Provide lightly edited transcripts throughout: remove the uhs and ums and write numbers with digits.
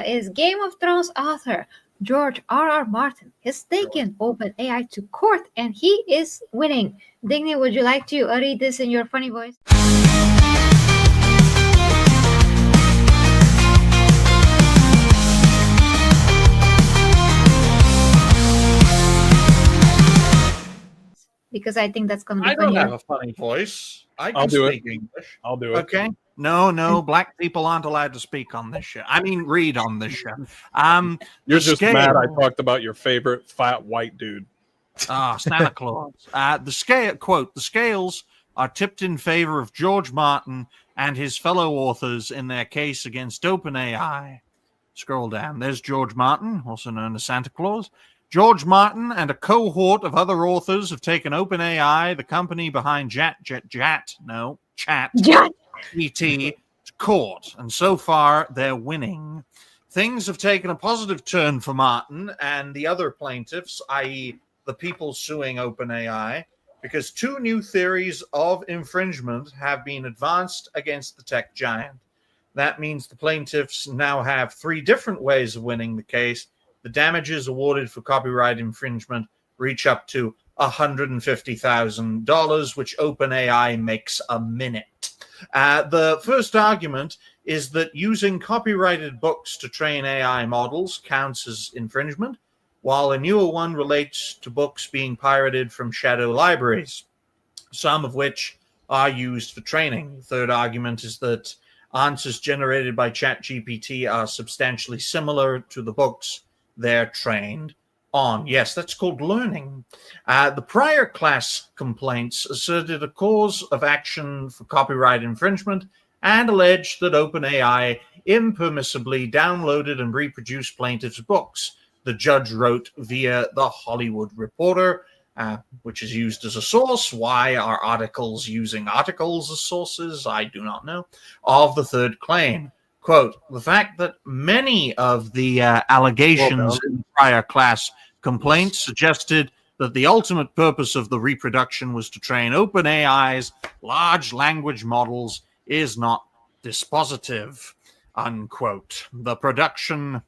is Game of Thrones author George R.R. Martin has taken OpenAI to court and he is winning. Digny, would you like to read this in your funny voice? Because I think that's going to be funny. I don't have a funny voice. I can speak English. I'll do it. Okay. No, black people aren't allowed to speak on this show. I mean, read on this show. You're just mad I talked about your favorite fat white dude. Santa Claus. The scales are tipped in favor of George Martin and his fellow authors in their case against OpenAI. Scroll down. There's George Martin, also known as Santa Claus. George Martin and a cohort of other authors have taken OpenAI, the company behind ChatGPT, to court, and so far they're winning. Things have taken a positive turn for Martin and the other plaintiffs, i.e. the people suing OpenAI, because two new theories of infringement have been advanced against the tech giant. That means the plaintiffs now have three different ways of winning the case. The damages awarded for copyright infringement reach up to $150,000, which OpenAI makes a minute. The first argument is that using copyrighted books to train AI models counts as infringement, while a newer one relates to books being pirated from shadow libraries, some of which are used for training. The third argument is that answers generated by ChatGPT are substantially similar to the books they're trained on. Yes, that's called learning. The prior class complaints asserted a cause of action for copyright infringement and alleged that OpenAI impermissibly downloaded and reproduced plaintiffs' books. The judge wrote via The Hollywood Reporter, which is used as a source. Why are articles using articles as sources? I do not know. Of the third claim. Quote, the fact that many of the allegations in prior class complaints suggested that the ultimate purpose of the reproduction was to train OpenAI's large language models is not dispositive, unquote. The publication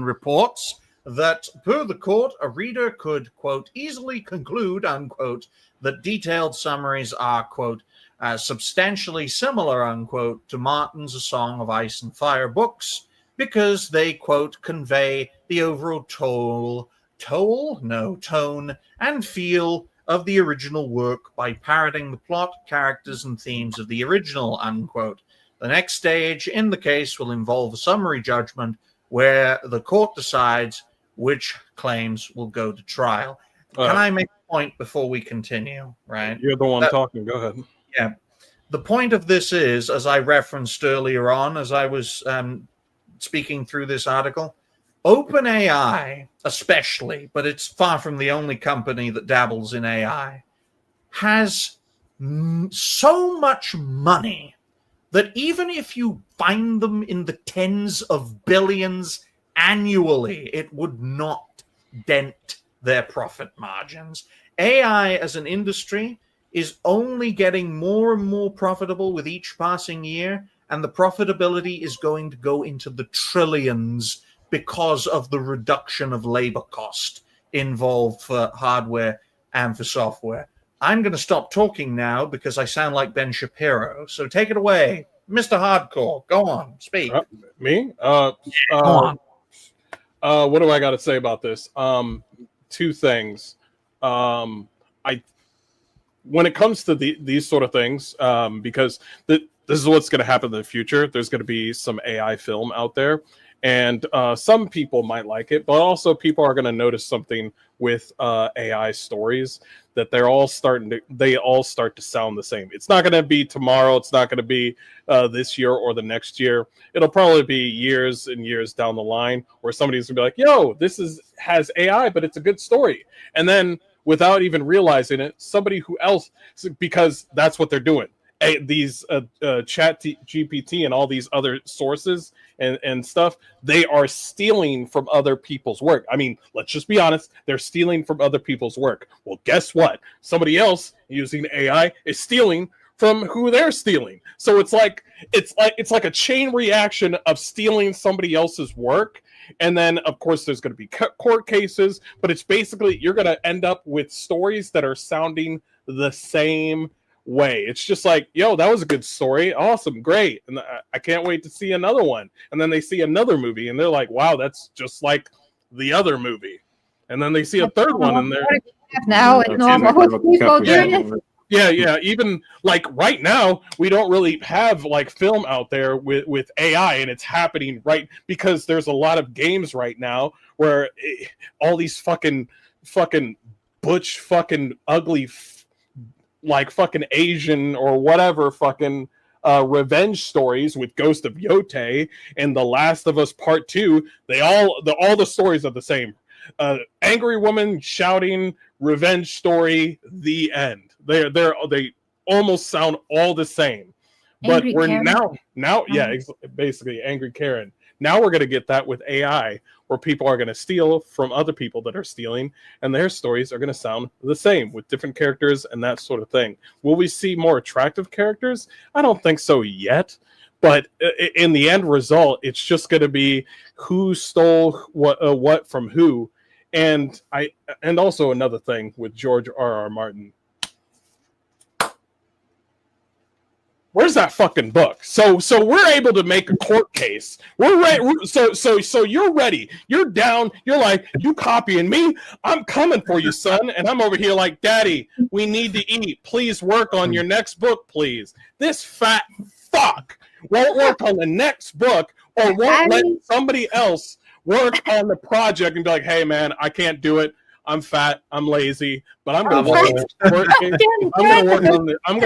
reports that, per the court, a reader could, quote, easily conclude, unquote, that detailed summaries are, quote, substantially similar, unquote, to Martin's A Song of Ice and Fire books because they, quote, convey the overall tone and feel of the original work by parroting the plot, characters, and themes of the original, unquote. The next stage in the case will involve a summary judgment where the court decides which claims will go to trial. Can I make a point before we continue, right? You're the one talking. Go ahead. Yeah. The point of this is, as I referenced earlier on, as I was speaking through this article, OpenAI especially, but it's far from the only company that dabbles in AI, has so much money that even if you find them in the tens of billions annually, it would not dent their profit margins. AI as an industry is only getting more and more profitable with each passing year, and the profitability is going to go into the trillions because of the reduction of labor cost involved for hardware and for software. I'm going to stop talking now because I sound like Ben Shapiro. So take it away, Mr. Hardcore. Go on, speak. Me? Go on. What do I got to say about this? Two things. When it comes to these sort of things, because this is what's going to happen in the future. There's going to be some AI film out there, and some people might like it, but also people are going to notice something with AI stories that they all start to sound the same. It's not going to be tomorrow. It's not going to be this year or the next year. It'll probably be years and years down the line where somebody's going to be like, yo, this has AI, but it's a good story. And then without even realizing it, somebody who else, because that's what they're doing. These Chat GPT and all these other sources and stuff, they are stealing from other people's work. I mean, let's just be honest. They're stealing from other people's work. Well, guess what? Somebody else using AI is stealing from who they're stealing. So it's like a chain reaction of stealing somebody else's work. And then, of course, there's going to be court cases, but it's basically you're going to end up with stories that are sounding the same way. It's just like, yo, that was a good story. Awesome. Great. And I can't wait to see another one. And then they see another movie and they're like, wow, that's just like the other movie. And then they see a third one and they're now it's normal people doing it. Yeah. Even like right now, we don't really have like film out there with AI, and it's happening right because there's a lot of games right now where all these fucking butch fucking ugly like fucking Asian or whatever fucking revenge stories with Ghost of Yote and The Last of Us Part 2. All the stories are the same. Angry woman shouting, revenge story, the end. They almost sound all the same. But Angry we're Karen. now basically Angry Karen. Now we're going to get that with AI, where people are going to steal from other people that are stealing, and their stories are going to sound the same with different characters and that sort of thing. Will we see more attractive characters? I don't think so yet. But in the end result, it's just going to be who stole what from who. And also another thing with George R.R. Martin. Where's that fucking book? So we're able to make a court case. We're ready. So you're ready. You're down. You're like, you copying me? I'm coming for you, son. And I'm over here like, Daddy, we need to eat. Please work on your next book, please. This fat fuck won't work on the next book or won't let somebody else work on the project and be like, hey man, I can't do it. I'm fat. I'm lazy, but I'm gonna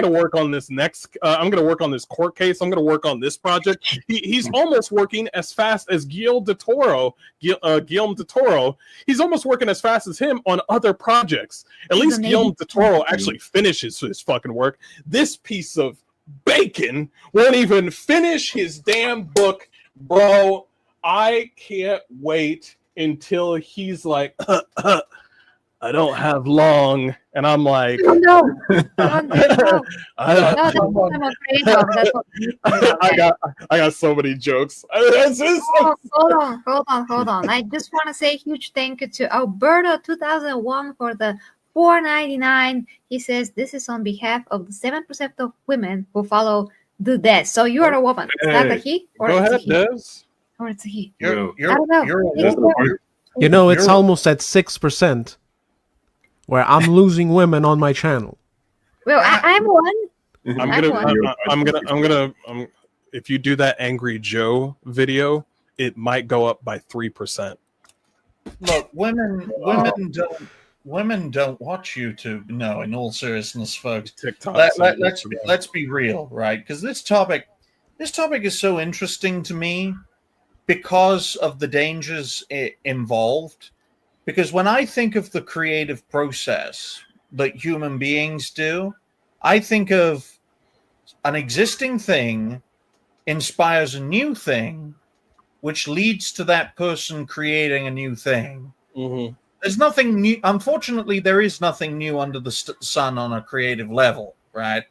work on this next. I'm gonna work on this court case. I'm gonna work on this project. He's almost working as fast as Guillermo del Toro. He's almost working as fast as him on other projects. At least Guillermo del Toro actually finishes his fucking work. This piece of bacon won't even finish his damn book, bro. I can't wait until he's like, I don't have long, and I'm like, no. That's what I'm afraid of. That's what I got so many jokes. Hold on. I just want to say a huge thank you to Alberto 2001 for the $4.99. He says this is on behalf of the 7% of women who follow the Des. So you are a woman. Is that a he or go it's ahead, a he? Des. Or it's a he. You're I don't know. You know, it's almost at 6%, where I'm losing women on my channel. Well, I'm one. I'm gonna. If you do that Angry Joe video, it might go up by 3%. Look, women don't watch YouTube. No, in all seriousness, folks. TikTok. Let's be real, right? Because this topic is so interesting to me because of the dangers involved. Because when I think of the creative process that human beings do, I think of an existing thing inspires a new thing, which leads to that person creating a new thing. Mm-hmm. There's nothing new. Unfortunately, there is nothing new under the sun on a creative level, right?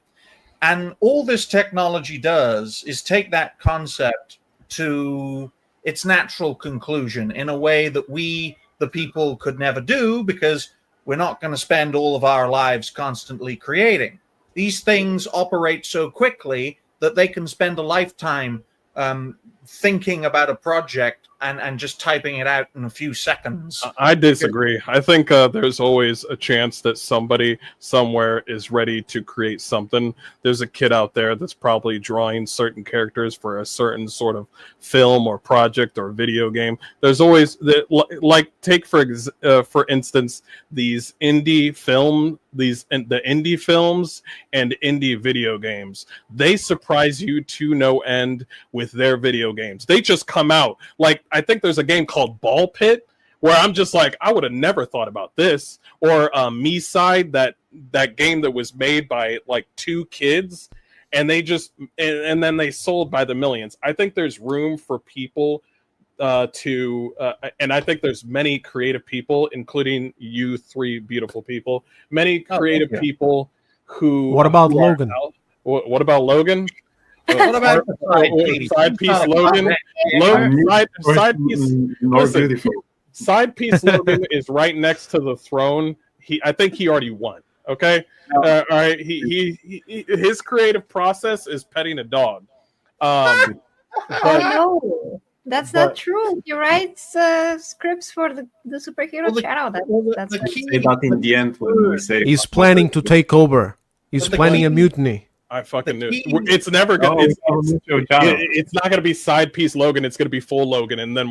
And all this technology does is take that concept to its natural conclusion in a way that we, the people, could never do, because we're not going to spend all of our lives constantly creating. These things operate so quickly that they can spend a lifetime thinking about a project and just typing it out in a few seconds. I disagree. I think there's always a chance that somebody somewhere is ready to create something. There's a kid out there that's probably drawing certain characters for a certain sort of film or project or video game. There's always like take for instance these indie film, the indie films and indie video games. They surprise you to no end with their video games. They just come out like, I think there's a game called Ball Pit where I'm just like, I would have never thought about this. Or Me Side, that game that was made by like two kids, and they just and then they sold by the millions. I think there's room for people and I think there's many creative people, including you three beautiful people, many creative people who. What about Logan? What about Logan? What about the side piece Logan? Side piece. Listen, side piece Logan is right next to the throne. I think he already won. Okay, all right. His creative process is petting a dog. Oh no, that's not true. He writes scripts for the superhero channel. That's say that in the end when we say he's planning to take over. He's planning a mutiny. I fucking knew it's never gonna. It's not gonna be side piece Logan. It's gonna be full Logan, and then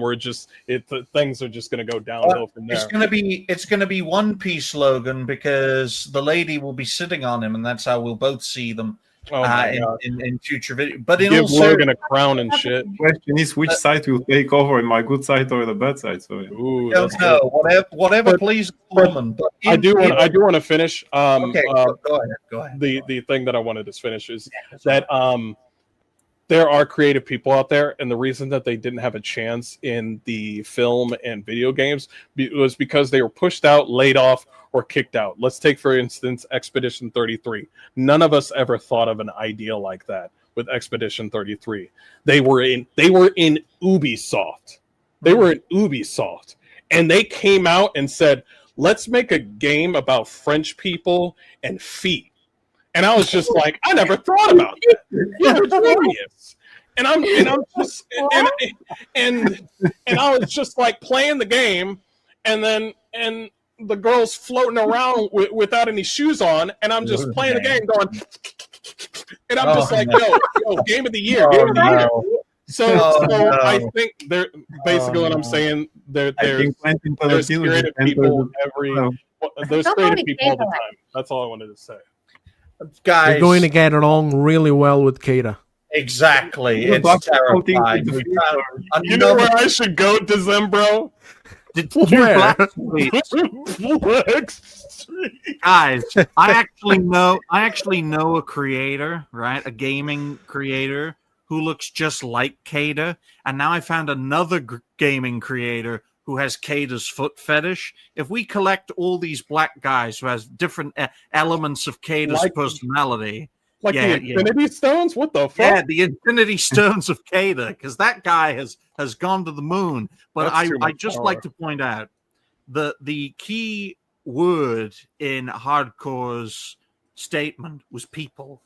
things are just gonna go downhill from there. It's gonna be one piece Logan because the lady will be sitting on him, and that's how we'll both see them in future video. But give Logan a crown and shit. The question is which side will take over, in my good side or the bad side. So whatever pleases woman. I do want to finish. Okay, go ahead. The thing that I wanted to finish is that there are creative people out there, and the reason that they didn't have a chance in the film and video games was because they were pushed out, laid off, or kicked out. Let's take, for instance, Expedition 33. None of us ever thought of an idea like that with Expedition 33. They were in Ubisoft. They were in Ubisoft. And they came out and said, let's make a game about French people and feet. And I was just like, I never thought about that. You're genius. And I was just like playing the game, and the girl's floating around without any shoes on, and I'm just playing the game going, and I'm just like, yo, game of the year. So I think they're basically what I'm saying. There's creative people there's creative people all the time. That's all I wanted to say. Guys, you're going to get along really well with Kata. Exactly. It's terrifying. You know where I should go to Zembro? Guys, I actually know a creator, right? A gaming creator who looks just like Kata, and now I found another gaming creator who has Kata's foot fetish. If we collect all these black guys who has different elements of Kata's personality, the Infinity Stones, what the fuck? Yeah, the Infinity Stones of Kata, because that guy has gone to the moon. But I just like to point out the key word in Hardcore's statement was people,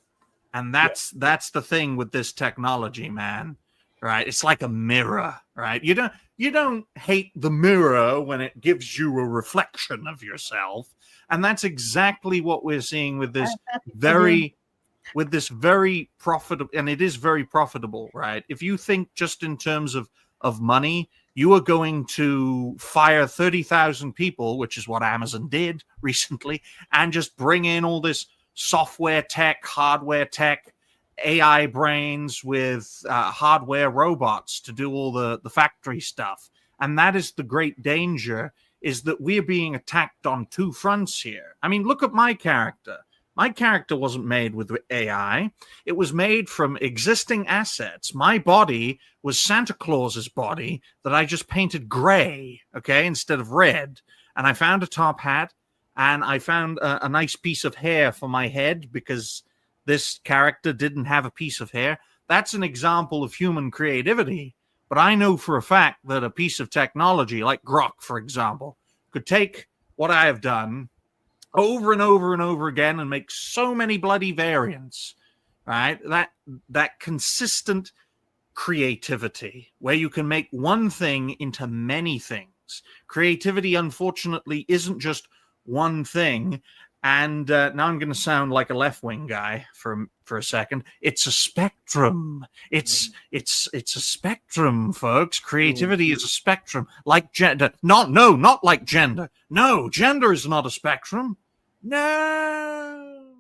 and that's the thing with this technology, man. Right? It's like a mirror, right? You don't hate the mirror when it gives you a reflection of yourself, and that's exactly what we're seeing with this very profitable, and it is very profitable, right? If you think just in terms of money, you are going to fire 30,000 people, which is what Amazon did recently, and just bring in all this software tech, hardware tech, AI brains with hardware robots to do all the factory stuff. And that is the great danger, is that we're being attacked on two fronts here. I mean, look at my character. My character wasn't made with AI. It was made from existing assets. My body was Santa Claus's body that I just painted gray, okay, instead of red. And I found a top hat, and I found a nice piece of hair for my head because this character didn't have a piece of hair. That's an example of human creativity. But I know for a fact that a piece of technology, like Grok, for example, could take what I have done over and over and over again and make so many bloody variants, right? That consistent creativity where you can make one thing into many things. Creativity, unfortunately, isn't just one thing. And now I'm going to sound like a left-wing guy for a second. It's a spectrum. It's a spectrum, folks. Creativity is a spectrum, like gender. Not like gender. No, gender is not a spectrum. No.